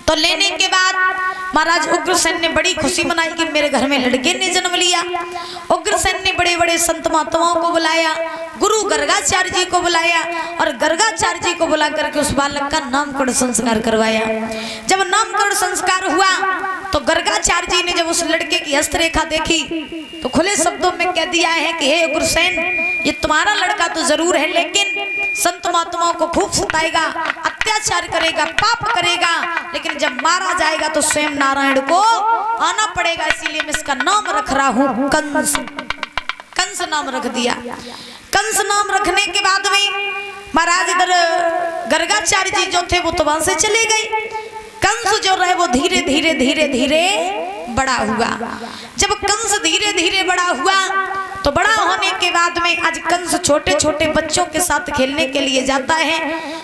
तो लेने के बाद महाराज उग्रसेन ने बड़ी खुशी मनाई कि मेरे घर में लड़के ने जन्म लिया। उग्रसेन ने बड़े बड़े संत महात्माओं को बुलाया, गुरु गर्गाचार्य जी को बुलाया और गर्गाचार्य जी को बुला करके उस बालक का नामकरण संस्कार करवाया। जब नामकरण संस्कार हुआ तो गर्गाचार्य जी ने जब उस लड़के की हस्तरेखा देखी तो खुले शब्दों में कह दिया है कि हे उग्रसेन, ये तुम्हारा लड़का तो जरूर है लेकिन संत महात्माओं को खूब सताएगा, अत्याचार करेगा, पाप करेगा, लेकिन जब मारा जाएगा तो स्वयं नारायण को आना पड़ेगा, इसीलिए मैं इसका नाम रख रहा हूं कंस। कंस नाम रख दिया। कंस नाम रखने के बाद में महाराज इधर गर्गाचार्य जी जो थे वो तो वहां से चले गए। कंस जो रहे वो धीरे धीरे धीरे धीरे बड़ा हुआ। जब कंस धीरे धीरे बड़ा हुआ तो बड़ा होने के बाद में आज कंस छोटे छोटे बच्चों के साथ खेलने के लिए जाता है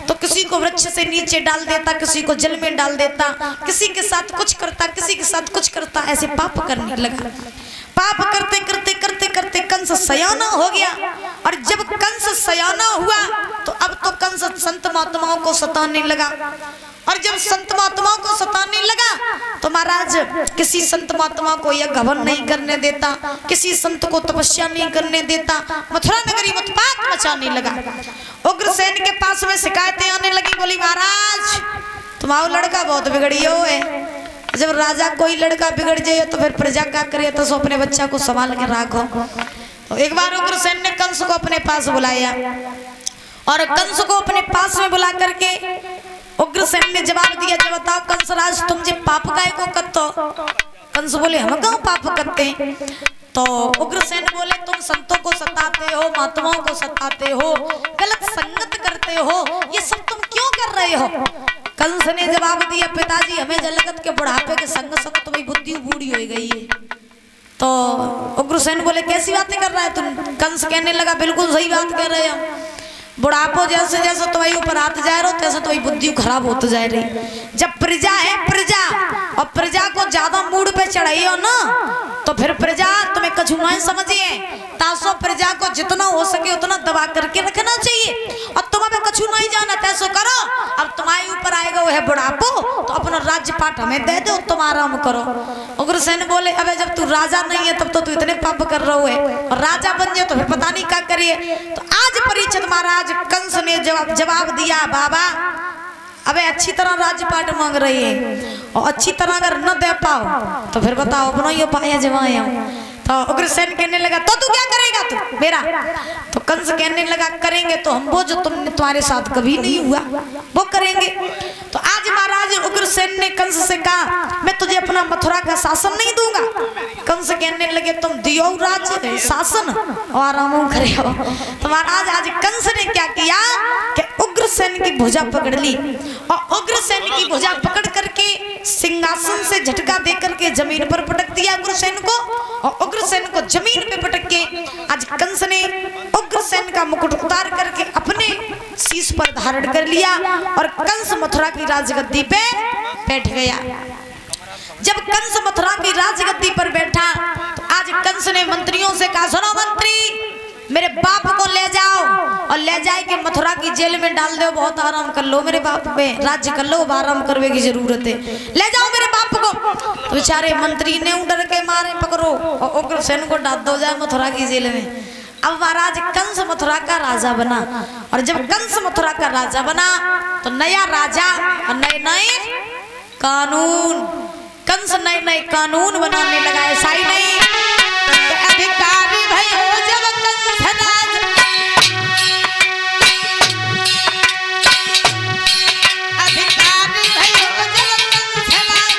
तो किसी को वृक्ष से नीचे डाल देता, किसी को जल में डाल देता, किसी के साथ कुछ करता, किसी के साथ कुछ करता, ऐसे पाप करने लगा। पाप करते करते करते करते कंस सयाना हो गया। और जब कंस सयाना हुआ तो अब तो कंस संत महात्माओं को सताने लगा। और जब संत महात्माओं को सताने लगा तो महाराज किसी संत महात्मा को यह गवन नहीं करने देता, किसी संत को तपस्या नहीं करने देता, मथुरा नगरी उत्पात मचाने लगा। उग्रसेन के पास में शिकायतें आने लगी, बोली महाराज तुम्हारा लड़का बहुत बिगड़ियो है। जब राजा कोई लड़का बिगड़ जाए तो फिर प्रजा क्या करे, तो अपने बच्चा को संभाल के रखो। तो एक बार उग्रसेन ने कंस को अपने पास बुलाया और कंस को अपने पास में बुला करके उग्रसेन ने जवाब दिया, जब बताओ कंसराज तुम जे पाप काय को करते हो? कंस बोले हम क्यों पाप करते हैं? तो उग्रसेन बोले तुम संतों को सताते हो, महात्माओं को सताते हो, गलत संगत करते हो, ये सब तुम क्यों कर रहे हो? कंस ने जवाब दिया, पिताजी हमें जलगत के बुढ़ापे के संग संग तुम्हारी बुद्धि बूढ़ी हो गई है। तो उग्रसेन बोले कैसी बातें कर रहा है तुम? कंस कहने लगा बिल्कुल सही बात कह रहे हो, बुढ़ापो जैसे जैसे तुम्हारे ऊपर आते जा रहे हो तैसे तुम्हारी बुद्धि खराब होती जा रही। जब प्रजा है प्रजा और प्रजा को ज्यादा मूड पे चढ़ाई हो ना तो फिर प्रजा तुम्हें कछु नहीं समझिए, तासो प्रजा को जितना हो सके उतना दबा करके रखना चाहिए और तुम्हें कछु नहीं जाना तैसो करो। अब तुम्हारे ऊपर आएगा वो है बुढ़ापो तो अपना राज्य पाठ हमें दे दो, तुम आराम करो। उग्रसेन बोले अबे जब तू राजा नहीं है तब तो तू इतने पाप कर रहे है और राजा बन जाए तो फिर पता नहीं क्या करिए। तो आज परीक्षित महाराज कंस ने जवाब दिया, बाबा अबे अच्छी तरह राज्यपाट मांग रही है और अच्छी तरह अगर न दे पाओ तो फिर बताओ अपना ही उपाय जमाया। तो उग्रसेन कहने लगा तो तू क्या करेगा तू मेरा? तो कंस कहने लगा करेंगे तो हम वो जो तुमने तुम्हारे साथ कभी नहीं हुआ वो करेंगे। तो आज महाराज उग्रसेन ने कंस से कहा मैं तुझे अपना मथुरा का शासन नहीं दूंगा। कंस कहने लगे तुम दियो राज्य शासन और आराम करे हो। तो महाराज आज कंस ने क्या किया कि उग्रसेन की भुजा पकड़ ली और उग्रसेन की भुजा पकड़ करके सिंहासन से झटका दे करके जमीन पर पटक दिया उग्रसेन को और उग्रसेन को जमीन पे पटक के आज कंस ने उग्रसेन का मुकुट उतार करके अपने शीश पर धारण कर लिया और कंस मथुरा की राजगद्दी पे बैठ गया। जब कंस मथुरा की राजगद्दी पर बैठा तो आज कंस ने मंत्रियों से कहा सुनो मंत्री मेरे बाप को ले जाओ और ले जाए के मथुरा की जेल में डाल दो, बहुत आराम कर लो, मेरे बाप पे राज्य कर लो, आराम करने की जरूरत है, ले जाओ मेरे बाप को। तो बेचारे मंत्री ने डर के मारे पकड़ो और उग्रसेन को डाल दो जाए मथुरा की जेल में। अब महाराज कंस मथुरा का राजा बना और जब कंस मथुरा का राजा बना तो नया राजा और नए नए कानून, कंस नए नए कानून बनाने लगा। ऐसा ही नहीं अधिकारी भाई जब कंस राज अधिकारी भाई जब कंस राज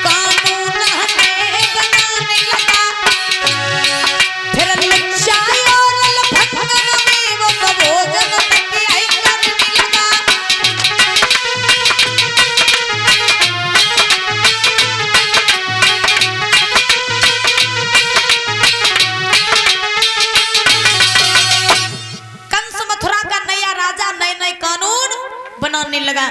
कानून हमें बनाने लगा फिर निचाई और लफंगन में वो भोजन तक आई करने लगा। बनाने लगा।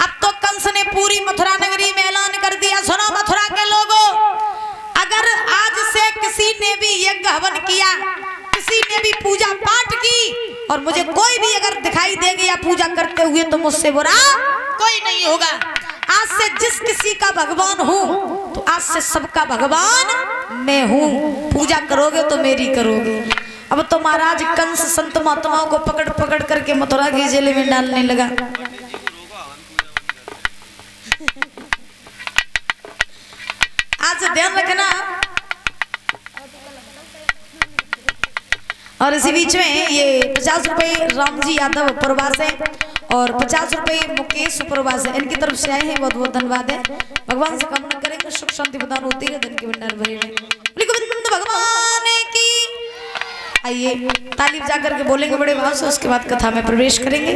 अब तो कंस ने पूरी मथुरा नगरी में ऐलान कर दिया सुनो मथुरा के लोगों, अगर आज से किसी ने भी यज्ञ हवन किया, किसी ने भी पूजा पाठ की और मुझे कोई भी अगर दिखाई देगा या पूजा करते हुए तो मुझसे बुरा कोई नहीं होगा। आज से जिस किसी का भगवान हूँ तो आज से सबका भगवान मैं हूँ। पूजा करोगे तो मेरी करोगे। अब तो महाराज कंस संत महात्माओं को पकड़ पकड़ करके मथुरा के जेल में डालने लगा। आज ध्यान रखना। और इसी बीच में ये 50 रुपए रामजी यादव प्रवास है और 50 रुपए मुकेश प्रवास है, इनकी तरफ से आए हैं, बहुत बहुत धन्यवाद है। भगवान से कामना करेंगे सुख शांति प्रदान होती है, धन के भंडार भरे रहे। गोविंद भगवान की। आइए ताली बजा करके बोलेंगे बड़े भाव से, उसके बाद कथा में प्रवेश करेंगे।